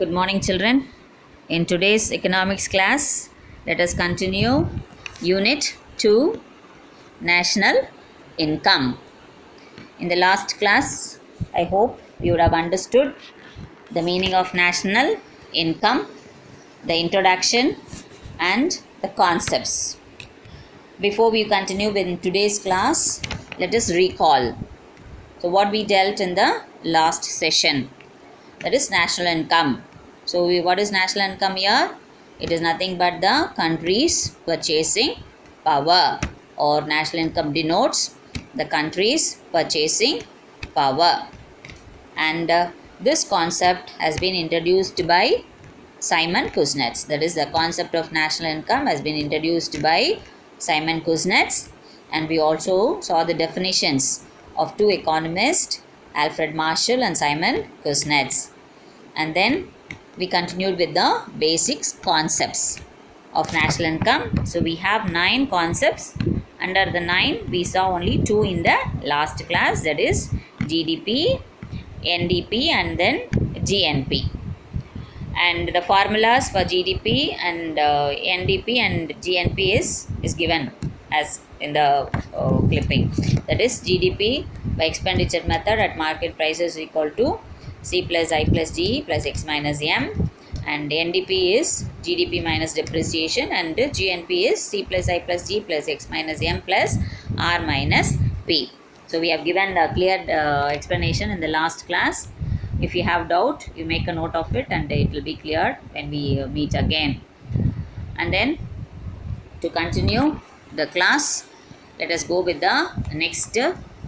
Good morning, children. In today's economics class, let us continue Unit 2 National Income. In the last class, I hope you would have understood the meaning of national income, the introduction, and the concepts. Before we continue with today's class, let us recall. So, what we dealt in the last session, that is national income. So, what is national income here? It is nothing but the country's purchasing power, or national income denotes the country's purchasing power. And this concept has been introduced by Simon Kuznets. That is, the concept of national income has been introduced by Simon Kuznets, and we also saw the definitions of two economists, Alfred Marshall and Simon Kuznets. And then we continued with the basics concepts of national income. So we have 9 concepts. Under the 9, we saw only 2 in the last class, that is GDP, NDP, and then GNP. And the formulas for GDP and NDP and GNP is given as in the clipping. That is, GDP by expenditure method at market prices equal to C plus I plus D plus X minus M, and NDP is GDP minus depreciation, and GNP is C plus I plus D plus X minus M plus R minus P. So we have given a clear explanation in the last class. If you have doubt, you make a note of it and it will be clear when we meet again. And then to continue the class, let us go with the next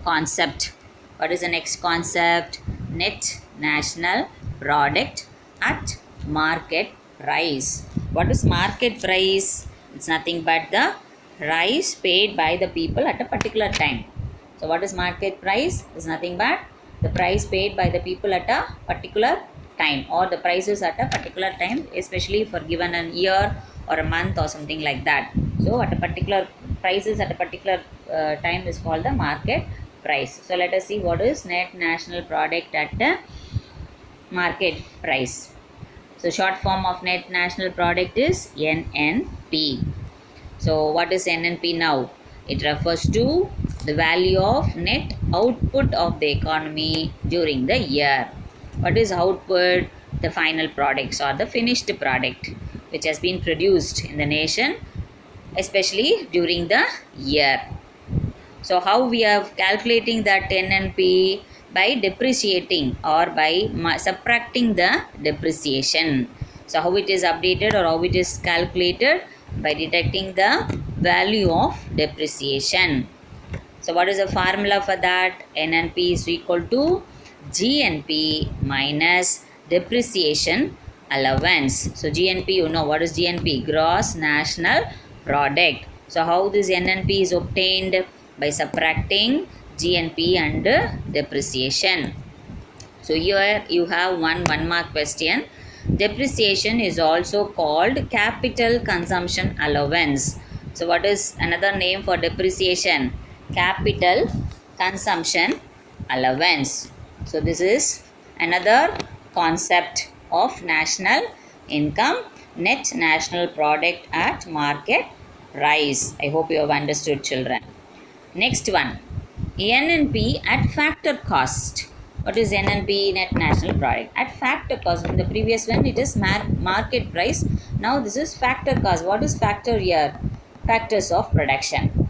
concept. What is the next concept? Net national product at market price. What is market price? It's nothing but the price paid by the people at a particular time. So what is market price? It's nothing but the price paid by the people at a particular time, or the prices at a particular time, especially for given an year or a month or something like that. So at a particular prices at a particular time is called the market price. So let us see what is net national product at the market price. So short form of net national product is NNP. So what is NNP now? It refers to the value of net output of the economy during the year. What is output? The final products or the finished product which has been produced in the nation, especially during the year. So how we are calculating that NNP? By depreciating or by subtracting the depreciation. So how it is updated or how it is calculated? By deducting the value of depreciation. So what is the formula for that? NNP is equal to GNP minus depreciation allowance. So GNP, you know what is GNP? Gross national product. So how this NNP is obtained? By subtracting GNP and depreciation. So here you have one mark question. Depreciation is also called capital consumption allowance. So what is another name for depreciation? Capital consumption allowance. So this is another concept of national income, net national product at market price. I hope you have understood, children. Next one, NNP at factor cost. What is NNP? Net national product at factor cost. In the previous one it is market price. Now this is factor cost. What is factor here? Factors of production.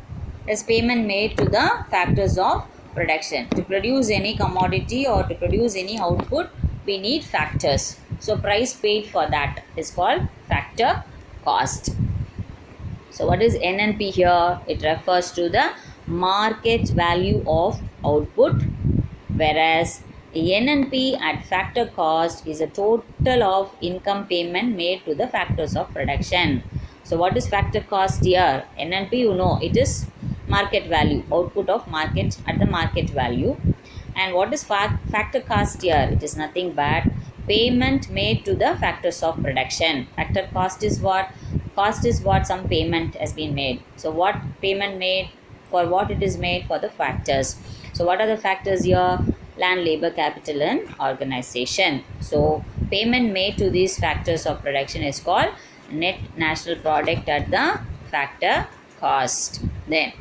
As payment made to the factors of production. To produce any commodity or to produce any output, we need factors. So price paid for that is called factor cost. So what is NNP here? It refers to the market value of output, whereas NNP at factor cost is a total of income payment made to the factors of production. So what is factor cost here? NNP, you know, it is market value, output of market at the market value. And what is factor cost here? It is nothing but payment made to the factors of production. Factor cost is what? Cost is what some payment has been made. So what payment made? For what it is made? For the factors. So what are the factors here? land, labor, capital and organization. So payment made to these factors of production is called net national product at the factor cost. Then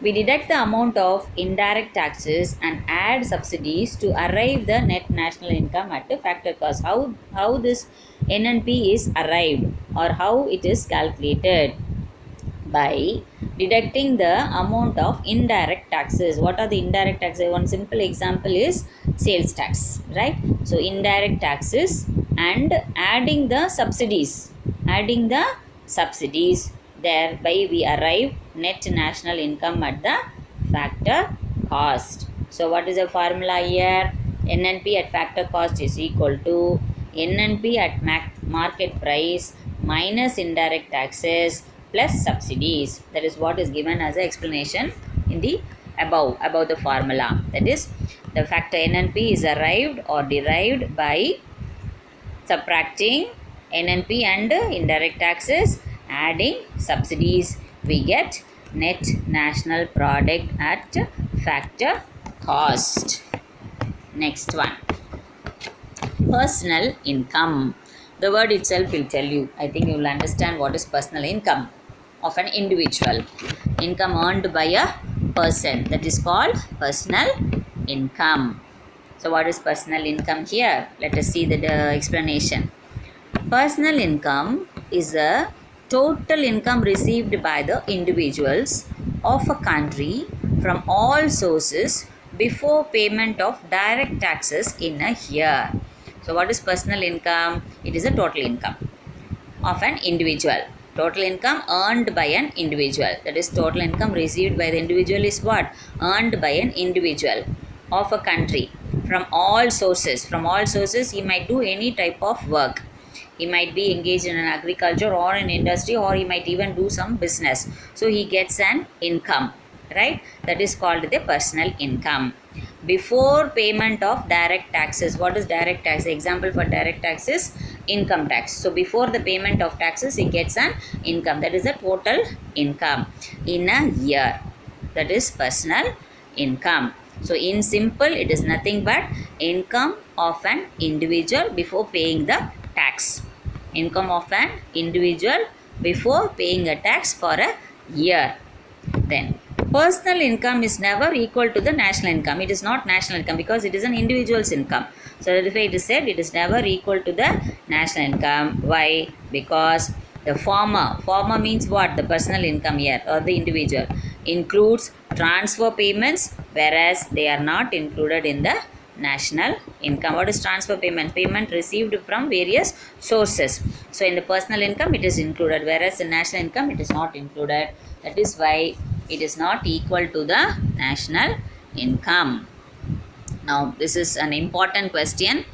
we deduct the amount of indirect taxes and add subsidies to arrive the net national income at the factor cost. How this NNP is arrived or how it is calculated? By deducting the amount of indirect taxes. What are the indirect taxes? One simple example is sales tax, right? So indirect taxes and adding the subsidies, thereby we arrive net national income at the factor cost. So what is the formula here? NNP at factor cost is equal to NNP at market price minus indirect taxes plus subsidies. That is what is given as an explanation in the above the formula. That is, the factor NNP is arrived or derived by subtracting NNP and indirect taxes, adding subsidies. We get net national product at factor cost. Next one, personal income. The word itself will tell you. I think you will understand what is personal income of an individual. Income earned by a person, that is called personal income. So what is personal income here? Let us see the explanation. Personal income is a total income received by the individuals of a country from all sources before payment of direct taxes in a year. So what is personal income? It is a total income of an individual. Total income earned by an individual. That is, total income received by the individual is what? Earned by an individual of a country from all sources. From all sources, he might do any type of work. He might be engaged in an agriculture or an industry, or he might even do some business. So he gets an income, right? That is called the personal income. Before payment of direct taxes. What is direct tax? Example for direct tax is income tax. So before the payment of taxes, he gets an income. That is the total income in a year. That is personal income. So in simple, it is nothing but income of an individual before paying the tax. Income of an individual before paying a tax for a year. Then personal income is never equal to the national income. It is not national income because it is an individual's income. So that is why it is said it is never equal to the national income. Why? Because the former means what? The personal income here or the individual includes transfer payments, whereas they are not included in the national income. What is transfer payment? Payment received from various sources. So in the personal income it is included, whereas in national income it is not included. That is why it is not equal to the national income. Now this is an important question.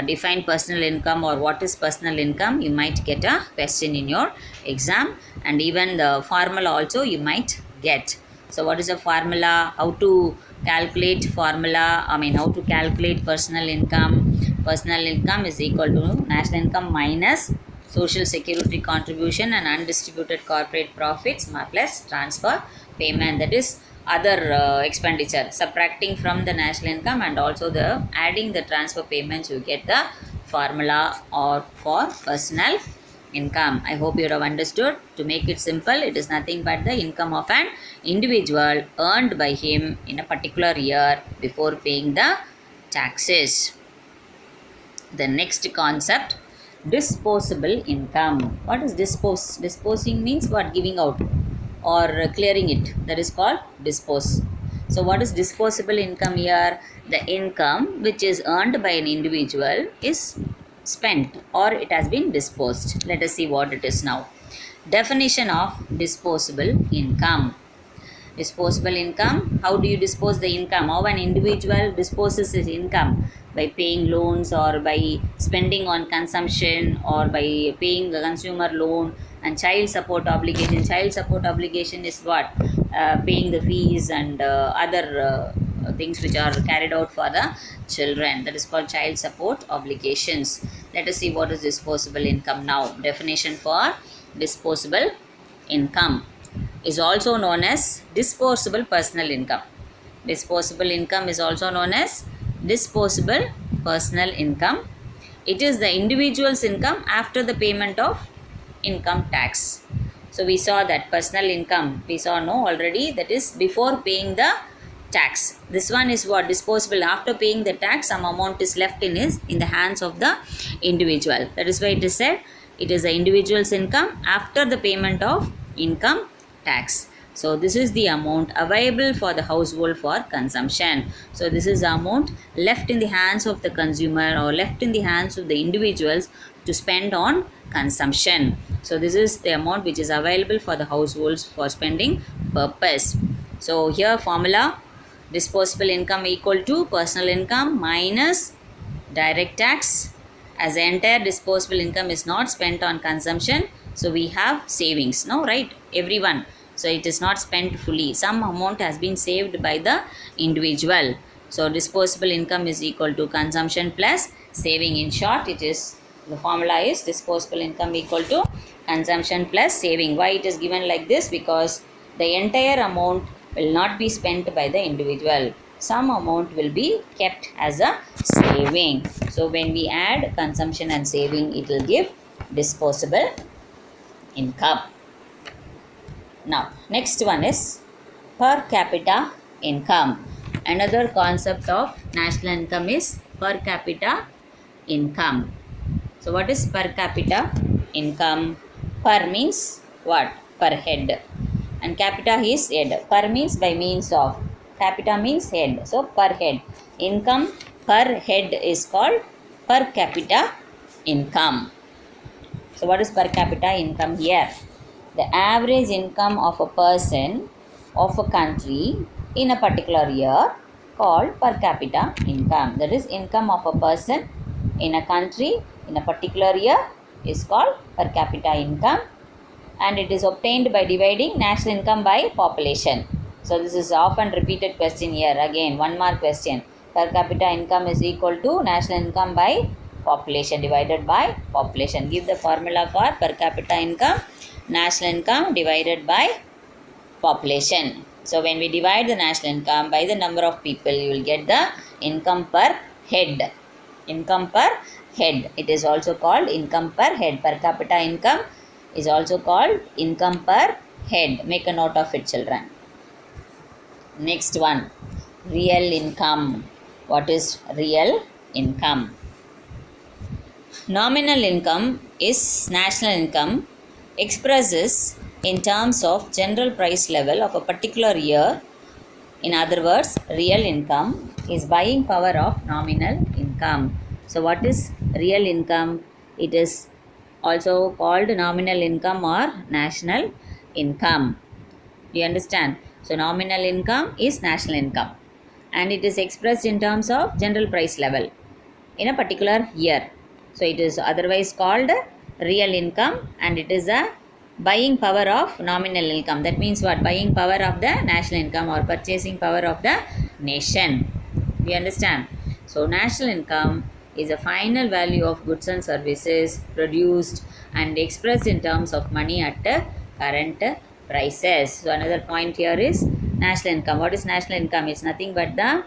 Define personal income or what is personal income. You might get a question in your exam, and even the formula also you might get. So what is the formula? How to calculate formula? How to calculate personal income? Personal income is equal to national income minus social security contribution and undistributed corporate profits plus transfer payment. That is other expenditure, subtracting from the national income and also the adding the transfer payments, you get the formula or for personal income. I hope you have understood. To make it simple, it is nothing but the income of an individual earned by him in a particular year before paying the taxes. The next concept, disposable income. What is dispose? Disposing means what? Giving out or clearing it. That is called dispose. So what is disposable income here? The income which is earned by an individual is spent or it has been disposed. Let us see what it is now. Definition of disposable income. Disposable income, how do you dispose the income? How an individual disposes his income? By paying loans or by spending on consumption or by paying the consumer loan and child support obligation. Child support obligation is what? Paying the fees and other things which are carried out for the children. That is called child support obligations. Let us see what is disposable income now. Definition for disposable income is also known as disposable personal income. Disposable income is also known as disposable personal income. It is the individual's income after the payment of income tax. So we saw that personal income, we saw no already, that is before paying the tax. This one is what? Disposable. After paying the tax, some amount is left in the hands of the individual. That is why it is said it is the individual's income after the payment of income tax. So this is the amount available for the household for consumption. So this is the amount left in the hands of the consumer or left in the hands of the individuals to spend on consumption. So this is the amount which is available for the households for spending purpose. So here formula: disposable income equal to personal income minus direct tax. As the entire disposable income is not spent on consumption, so we have savings, no, right? Everyone. So it is not spent fully. Some amount has been saved by the individual. So disposable income is equal to consumption plus saving. In short, it is, the formula is disposable income equal to consumption plus saving. Why it is given like this? Because the entire amount will not be spent by the individual. Some amount will be kept as a saving. So when we add consumption and saving, it will give disposable income. Now, next one is per capita income. Another concept of national income is per capita income. So what is per capita income? Per means what? Per head. And capita is head. Per means by means of. Capita means head. So per head. Income per head is called per capita income. So what is per capita income here? The average income of a person of a country in a particular year called per capita income. That is, income of a person in a country in a particular year is called per capita income, and it is obtained by dividing national income by population. So this is often repeated question here. Again, 1 mark question. Per capita income is equal to national income by population divided by population. Give the formula for per capita income. National income divided by population. So when we divide the national income by the number of people, you will get the income per head. Income per head. It is also called income per head. Per capita income is also called income per head. Make a note of it, children. Next one, real income. What is real income? Nominal income is national income expresses in terms of general price level of a particular year. In other words, real income is buying power of nominal income. So what is real income? It is also called nominal income or national income. Do you understand? So nominal income is national income and it is expressed in terms of general price level in a particular year. So it is otherwise called real income and it is a buying power of nominal income. That means what? Buying power of the national income or purchasing power of the nation. Do you understand? So national income is a final value of goods and services produced and expressed in terms of money at current prices. So another point here is national income. What is national income? It's nothing but the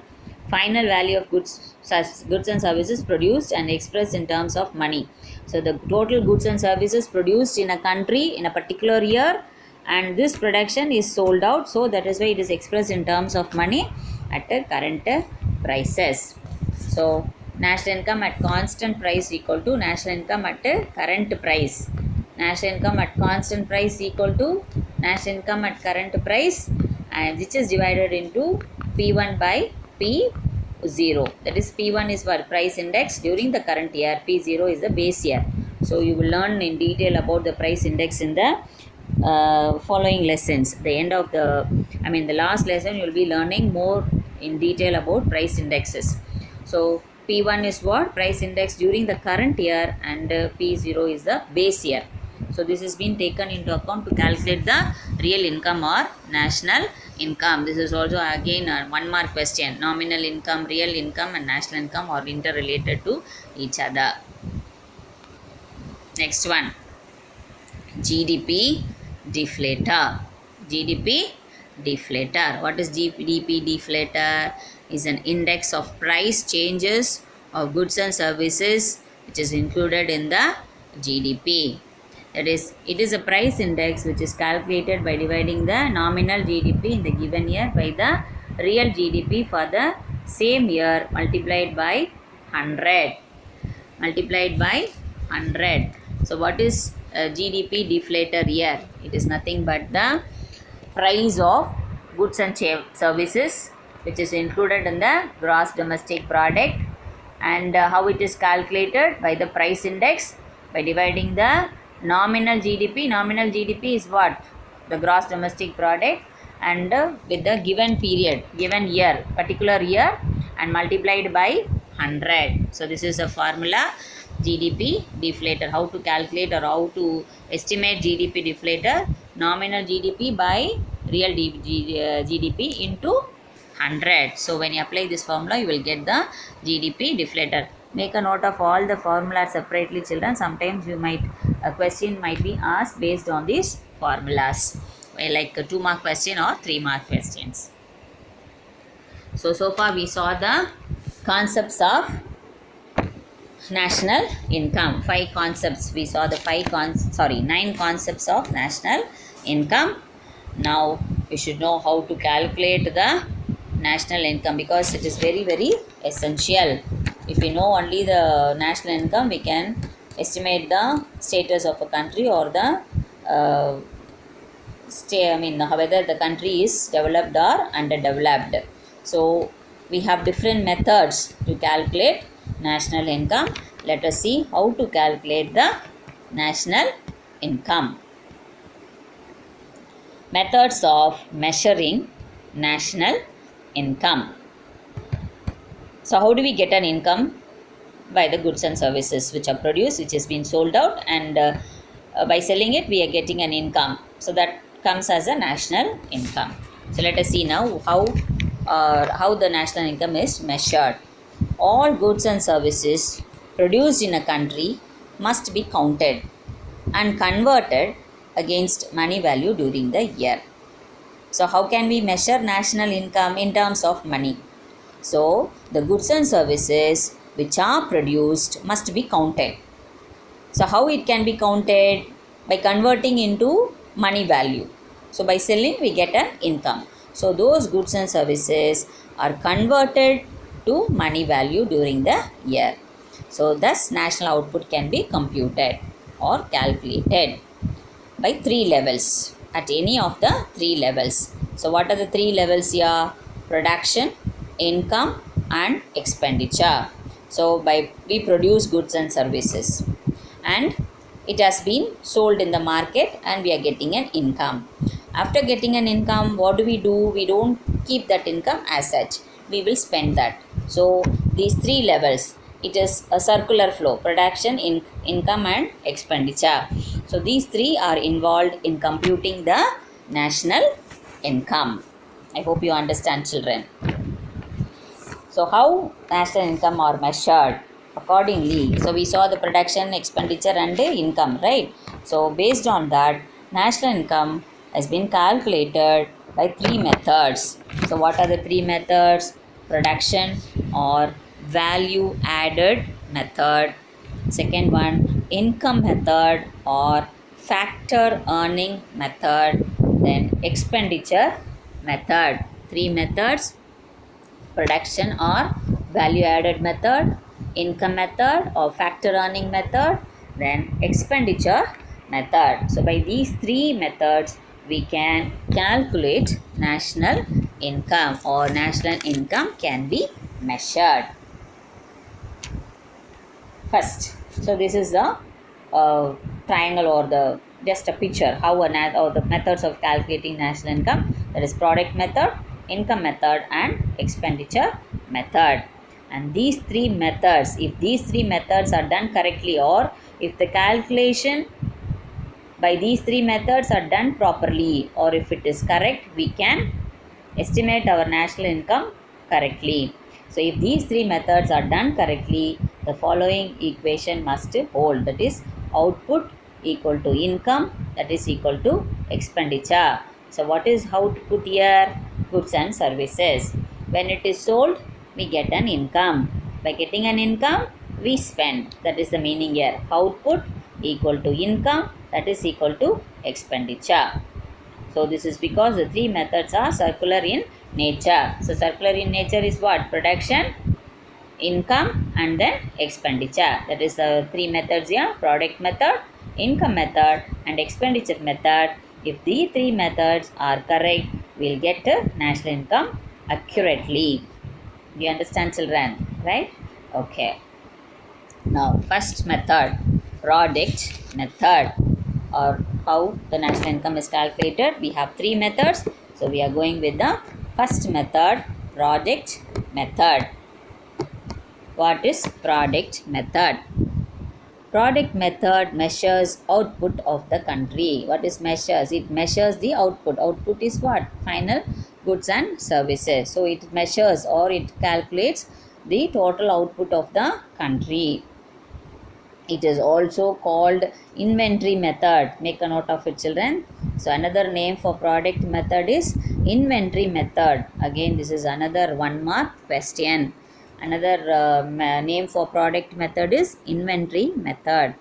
final value of goods and services produced and expressed in terms of money. So the total goods and services produced in a country in a particular year, and this production is sold out, so that is why it is expressed in terms of money at current prices. So national income at constant price equal to national income at current price. National income at constant price equal to national income at current price, and which is divided into P1 by P0. That is, P1 is what? Price index during the current year. P0 is the base year. So you will learn in detail about the price index in the following lessons. The end of the last lesson you will be learning more in detail about price indexes. So P1 is what? Price index during the current year, and P0 is the base year. So this has been taken into account to calculate the real income or national income. This is also again a 1 mark question. Nominal income, real income and national income are interrelated to each other. Next one, GDP deflator. GDP deflator. What is GDP deflator? is an index of price changes of goods and services which is included in the GDP. That is, it is a price index which is calculated by dividing the nominal GDP in the given year by the real GDP for the same year multiplied by 100. Multiplied by 100. So what is GDP deflator year? It is nothing but the price of goods and services which is included in the gross domestic product, and how it is calculated by the price index by dividing the nominal GDP. Nominal GDP is what? The gross domestic product, and with the given period, given year, particular year, and multiplied by 100. So this is a formula, GDP deflator. How to calculate or how to estimate GDP deflator? Nominal GDP by real GDP into 100. So when you apply this formula, you will get the GDP deflator. Make a note of all the formulas separately, children. Sometimes a question might be asked based on these formulas, like a 2-mark question or 3-mark questions. So far we saw the concepts of national income. 5 concepts. We saw the 9 concepts of national income. Now we should know how to calculate the national income, because it is very, very essential. If we know only the national income, we can estimate the status of a country or the whether the country is developed or underdeveloped. So we have different methods to calculate national income. Let us see how to calculate the national income. Methods of measuring national income. So how do we get an income? By the goods and services which are produced, which has been sold out, and by selling it we are getting an income. So that comes as a national income. So let us see now how the national income is measured. All goods and services produced in a country must be counted and converted against money value during the year. So how can we measure national income in terms of money? So the goods and services which are produced must be counted. So how it can be counted? By converting into money value. So by selling we get an income. So those goods and services are converted to money value during the year. So thus national output can be computed or calculated by 3 levels, at any of the 3 levels. So what are the 3 levels here? Production, income and expenditure. So we produce goods and services and it has been sold in the market and we are getting an income. After getting an income, what do? We don't keep that income as such. We will spend that. So these 3 levels, it is a circular flow: production, income and expenditure. So these 3 are involved in computing the national income. I hope you understand, children. So how national income are measured? Accordingly, so we saw the production, expenditure and income, right? So based on that, national income has been calculated by 3 methods. So what are the 3 methods? Production or value added method. Second one, income method or factor earning method. Then expenditure method. 3 methods: production or value added method, income method or factor earning method, then expenditure method. So by these 3 methods we can calculate national income, or national income can be measured. First, so this is the triangle or the just a picture how or the methods of calculating national income. That is product method, income method and expenditure method. And these 3 methods, if these 3 methods are done correctly, or if the calculation by these 3 methods are done properly, or if it is correct, we can estimate our national income correctly. So if these 3 methods are done correctly, the following equation must hold. That is, output equal to income, that is equal to expenditure. So what is output here? Goods and services. When it is sold, we get an income. By getting an income, we spend. That is the meaning here. Output equal to income, that is equal to expenditure. So this is because the three methods are circular in nature. So circular in nature is what? Production, income and then expenditure. That is the three methods here: product method, income method and expenditure method. If these three methods are correct, we will get the national income accurately. Do you understand, children? Right? Okay. Now first method, product method, or how the national income is calculated. We have three methods. So we are going with the first method, product method. What is product method? Product method measures output of the country. What is measures? It measures the output. Output is what? Final goods and services. So it measures or it calculates the total output of the country. It is also called inventory method. Make a note of it, children. So another name for product method is inventory method. Again, this is another 1 mark question. Another name for product method is inventory method.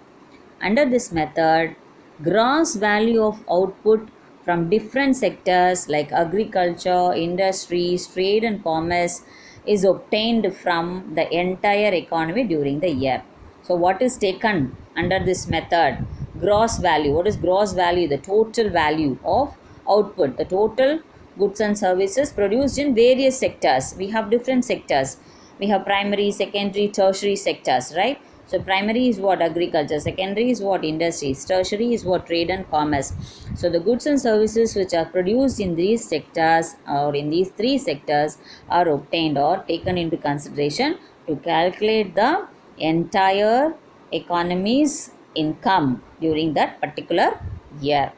Under this method, gross value of output from different sectors like agriculture, industries, trade and commerce is obtained from the entire economy during the year. So what is taken under this method? Gross value. What is gross value? The total value of output, the total goods and services produced in various sectors. We have different sectors. We have primary, secondary, tertiary sectors, right? So primary is what? Agriculture. Secondary is what? Industries. Tertiary is what? Trade and commerce. So the goods and services which are produced in these sectors or in these three sectors are obtained or taken into consideration to calculate the entire economy's income during that particular year.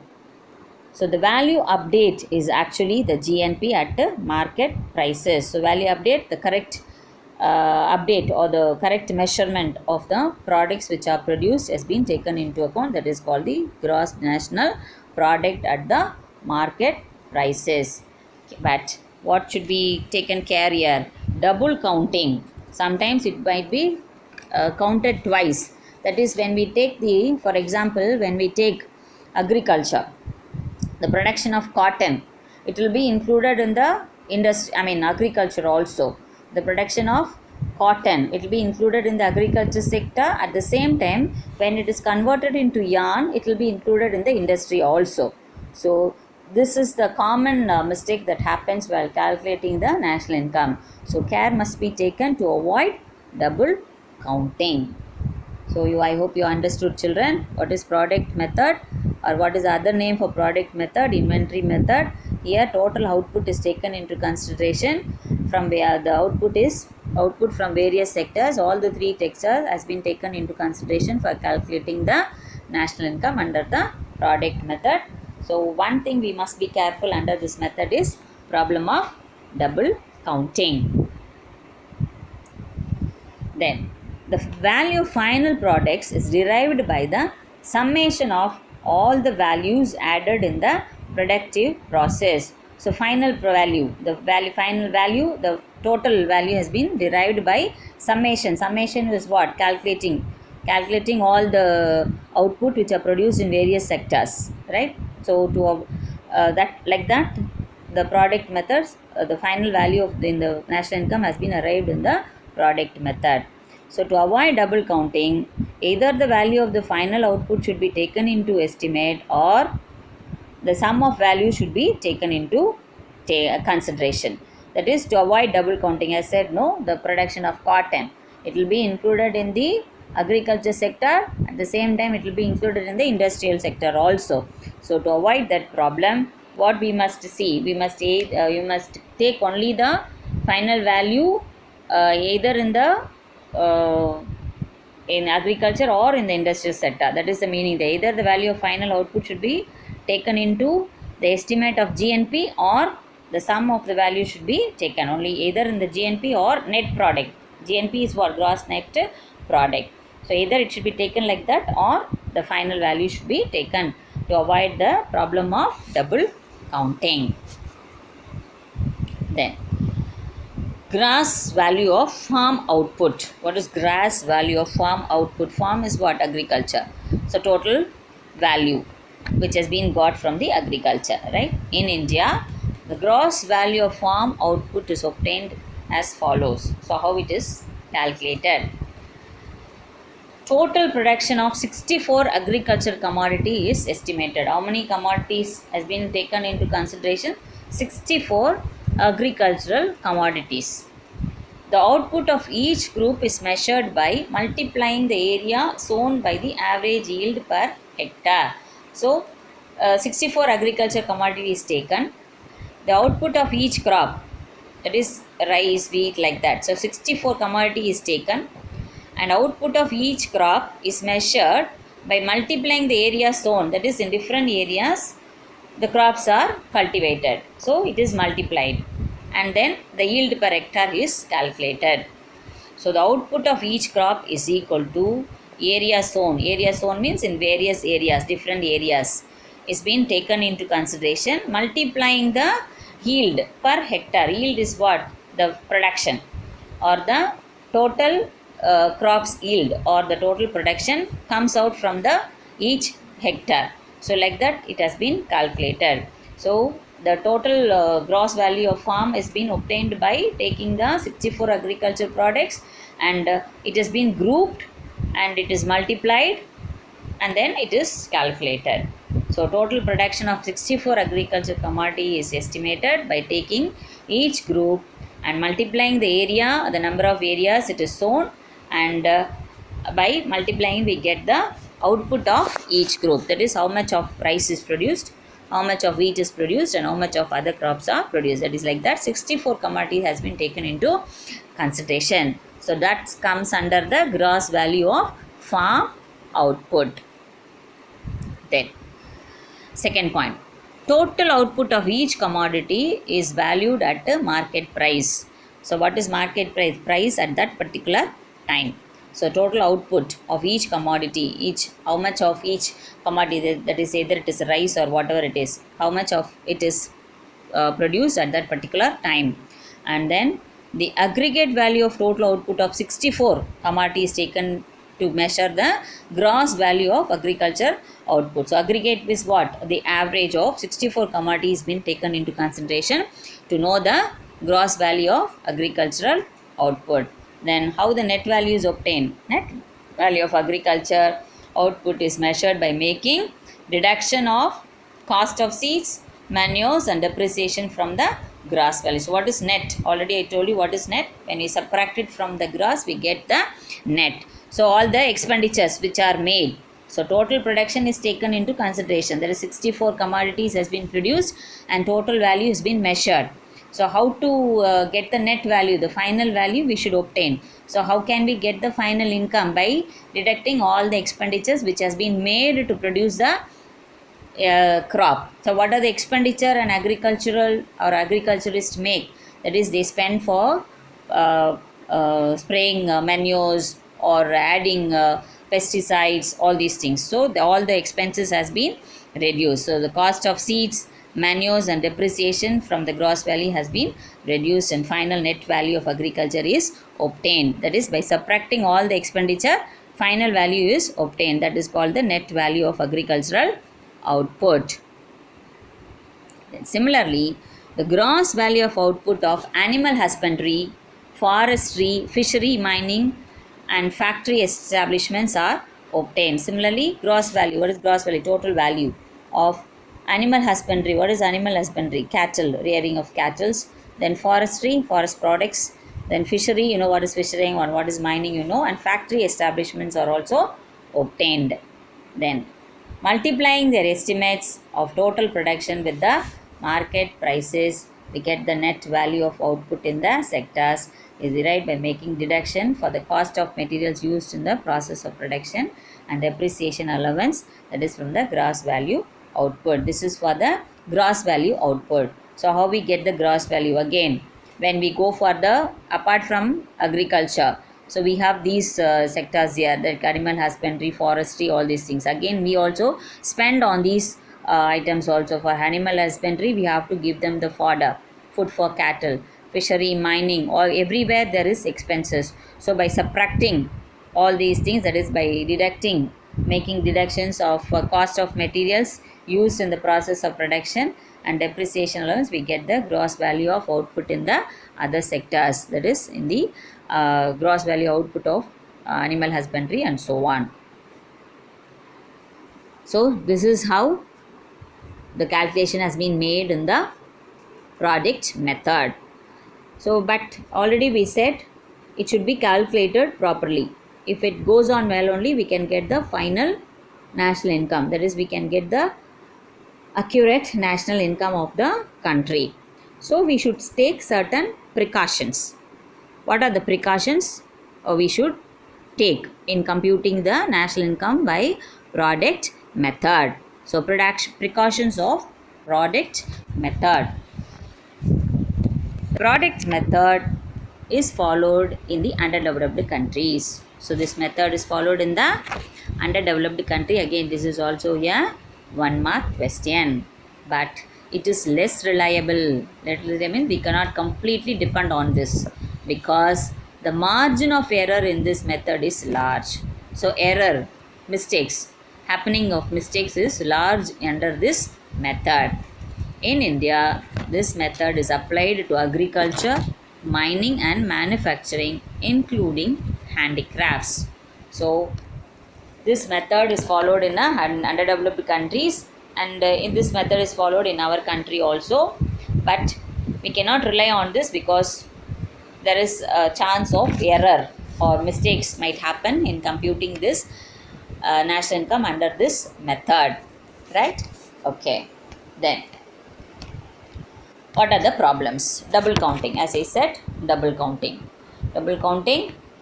So the value update is actually the GNP at the market prices. So value update, the correct update or the correct measurement of the products which are produced has been taken into account. That is called the gross national product at the market prices. But what should be taken care here? Double counting. Sometimes it might be counted twice. That is when we take the, for example, when we take agriculture, the production of cotton, it will be included in the industry, agriculture also. The production of cotton, it will be included in the agriculture sector. At the same time, when it is converted into yarn, it will be included in the industry also. So this is the common mistake that happens while calculating the national income. So care must be taken to avoid double counting. So I hope you understood, children, what is product method or what is the other name for product method, inventory method. Here total output is taken into consideration from where the output is output from various sectors. All the three sectors has been taken into consideration for calculating the national income under the product method. So one thing we must be careful under this method is problem of double counting. Then the value of final products is derived by the summation of all the values added in the productive process. So final value, final value, the total value has been derived by summation. Summation is what? Calculating all the output which are produced in various sectors, right? So to the product methods, the final value of in the national income has been arrived in the product method. So to avoid double counting, either the value of the final output should be taken into estimate or the sum of value should be taken into consideration. That is to avoid double counting. I said no, the production of cotton, it will be included in the agriculture sector. At the same time, it will be included in the industrial sector also. So to avoid that problem, what we must see, we must take only the final value either in the in agriculture or in the industrial sector. That is the meaning. Either the value of final output should be taken into the estimate of GNP or the sum of the value should be taken only either in the GNP or net product. GNP is what? Gross net product. So either it should be taken like that or the final value should be taken to avoid the problem of double counting. Then Gross value of farm output. What is gross value of farm output? Farm is what? Agriculture. So total value which has been got from the agriculture, right? In India, the gross value of farm output is obtained as follows. So how it is calculated? Total production of 64 agricultural commodity is estimated. How many commodities has been taken into consideration? 64 agricultural commodities. The output of each group is measured by multiplying the area sown by the average yield per hectare. So, 64 agriculture commodity is taken. The output of each crop, that is rice, wheat, like that. So, 64 commodity is taken, and output of each crop is measured by multiplying the area sown, that is in different areas the crops are cultivated. So, it is multiplied, and then the yield per hectare is calculated. So, the output of each crop is equal to area sown. Area sown means in various areas, different areas is being taken into consideration, multiplying the yield per hectare. Yield is what? The production or the total crops yield or the total production comes out from the each hectare. So, like that it has been calculated. So, the total gross value of farm has been obtained by taking the 64 agriculture products, and it has been grouped and it is multiplied, and then it is calculated. So, total production of 64 agriculture commodity is estimated by taking each group and multiplying the area, the number of areas it is sown, and by multiplying we get the output of each group, that is how much of rice is produced, how much of wheat is produced, and how much of other crops are produced. That is like that 64 commodity has been taken into consideration. So that comes under the gross value of farm output. Then second point, total output of each commodity is valued at a market price. So what is market price? Price at that particular time. So total output of each commodity, how much of each commodity, that is either it is rice or whatever it is, how much of it is produced at that particular time. And then the aggregate value of total output of 64 commodities taken to measure the gross value of agriculture output. So aggregate is what? The average of 64 commodities been taken into consideration to know the gross value of agricultural output. Then how the net value is obtained? Net value of agriculture output is measured by making deduction of cost of seeds, manures, and depreciation from the gross value. So what is net? Already I told you what is net. When we subtract it from the gross, we get the net. So all the expenditures which are made. So total production is taken into consideration. There is 64 commodities has been produced and total value has been measured. So how to get the net value, the final value we should obtain. So how can we get the final income? By deducting all the expenditures which has been made to produce the crop. So what are the expenditure an agricultural or agriculturist make? That is they spend for spraying manures or adding pesticides, all these things. So all the expenses has been reduced. So the cost of seeds, manures, and depreciation from the gross value has been reduced, and final net value of agriculture is obtained. That is by subtracting all the expenditure, final value is obtained. That is called the net value of agricultural output. Then similarly, the gross value of output of animal husbandry, forestry, fishery, mining, and factory establishments are obtained. Similarly, gross value. What is gross value? Total value of animal husbandry. What is animal husbandry? Cattle, rearing of cattle. Then forestry, forest products. Then fishery, you know what is fishing or what is mining, you know. And factory establishments are also obtained. Then multiplying their estimates of total production with the market prices, we get the net value of output in the sectors is derived by making deduction for the cost of materials used in the process of production and depreciation allowance, that is from the gross value output. This is for the gross value output. So how we get the gross value? Again, when we go for the apart from agriculture, so we have these sectors here, the animal husbandry, forestry, all these things. Again, we also spend on these items also. For animal husbandry, we have to give them the fodder, food for cattle. fishery, mining, or everywhere there is expenses. So by subtracting all these things, that is by deducting, making deductions of cost of materials used in the process of production and depreciation allowance, we get the gross value of output in the other sectors, that is in the gross value output of animal husbandry and so on. So this is how the calculation has been made in the product method. So but already we said it should be calculated properly. If it goes on well only, we can get the final national income, that is we can get the accurate national income of the country. So we should take certain precautions. What are the precautions we should take in computing the national income by product method? So precautions of product method. Product method is followed in the underdeveloped countries. So this method is followed in the underdeveloped country. Again, this is also a 1 mark question, but it is less reliable. That means we cannot completely depend on this because the margin of error in this method is large. So error, mistakes, happening of mistakes is large under this method. In India, this method is applied to agriculture, mining and manufacturing, including handicrafts. So this method is followed in underdeveloped countries, and in this method is followed in our country also, but we cannot rely on this because there is a chance of error or mistakes might happen in computing this national income under this method, right? Okay, then what are the problems? Double counting, as I said, double counting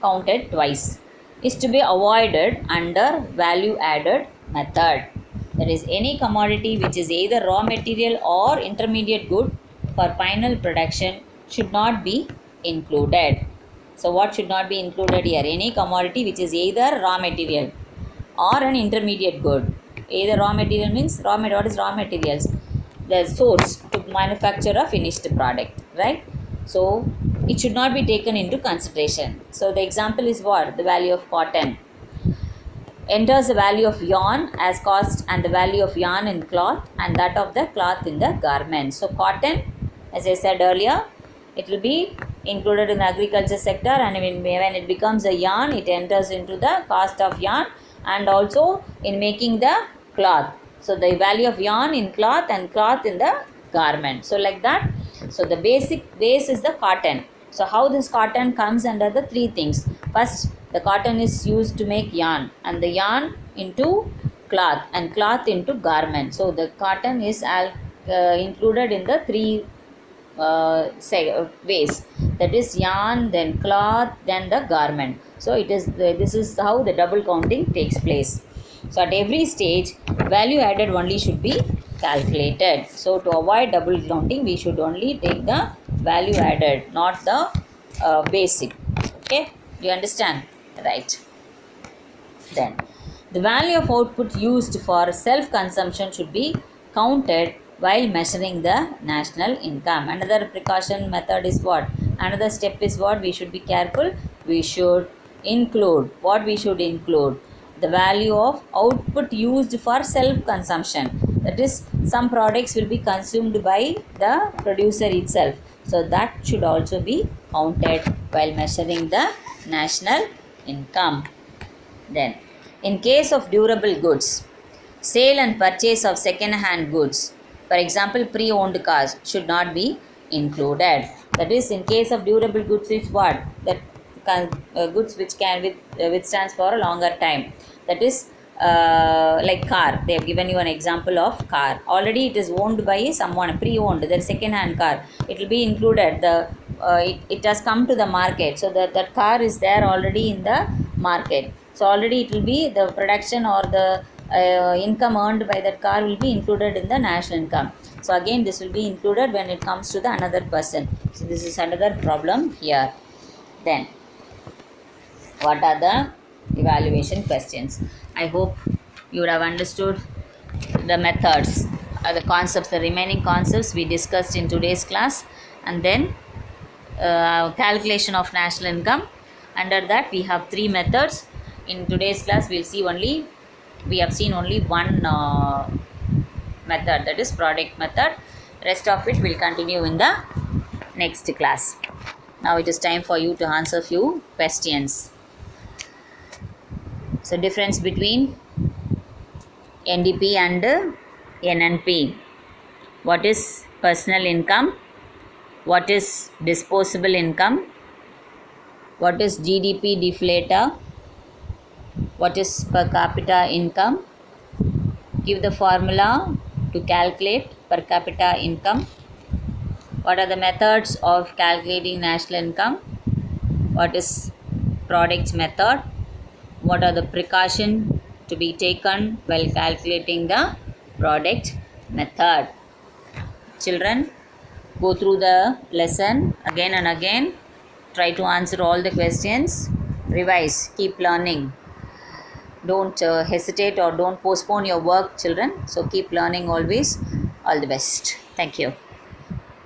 counted twice is to be avoided under value added method. That is, any commodity which is either raw material or intermediate good for final production should not be included. So what should not be included here? Any commodity which is either raw material or an intermediate good. Either raw material means what is raw materials? The source to manufacture a finished product, right? So it should not be taken into consideration. So the example is what? The value of cotton enters the value of yarn as cost and the value of yarn in cloth and that of the cloth in the garment. So cotton, as I said earlier, it will be included in the agriculture sector, and when it becomes a yarn, it enters into the cost of yarn and also in making the cloth. So the value of yarn in cloth and cloth in the garment. So like that. So the basic base is the cotton. So how this cotton comes under the three things. First, the cotton is used to make yarn, and the yarn into cloth and cloth into garment. So the cotton is included in the three ways. That is yarn, then cloth, then the garment. So it is this is how the double counting takes place. So at every stage, value added only should be calculated. So to avoid double counting, we should only take the value added, not the basic. Okay, do you understand? Right. Then the value of output used for self-consumption should be counted while measuring the national income. Another precaution method is what? Another step is what? We should be careful. We should include. What we should include? The value of output used for self-consumption. That is, some products will be consumed by the producer itself. So that should also be counted while measuring the national income. Then, in case of durable goods, sale and purchase of second-hand goods, for example, pre-owned cars, should not be included. That is, in case of durable goods is what? That goods which can withstand for a longer time. That is like car. They have given you an example of car. Already it is owned by someone, pre-owned, the second-hand car. It will be included. It has come to the market. So that car is there already in the market. So already it will be the production or the income earned by that car will be included in the national income. So again this will be included when it comes to the another person. So this is another problem here. Then what are the evaluation questions? I hope you would have understood the methods, the concepts, the remaining concepts we discussed in today's class, and then calculation of national income. Under that we have three methods. In today's class we have seen only one method, that is product method. Rest of it will continue in the next class. Now it is time for you to answer few questions. So difference between NDP and NNP. What is personal income? What is disposable income? What is GDP deflator? What is per capita income? Give the formula to calculate per capita income. What are the methods of calculating national income? What is product method? What are the precautions to be taken while calculating the product method? Children, go through the lesson again and again. Try to answer all the questions. Revise. Keep learning. Don't hesitate or don't postpone your work, children. So keep learning always. All the best. Thank you.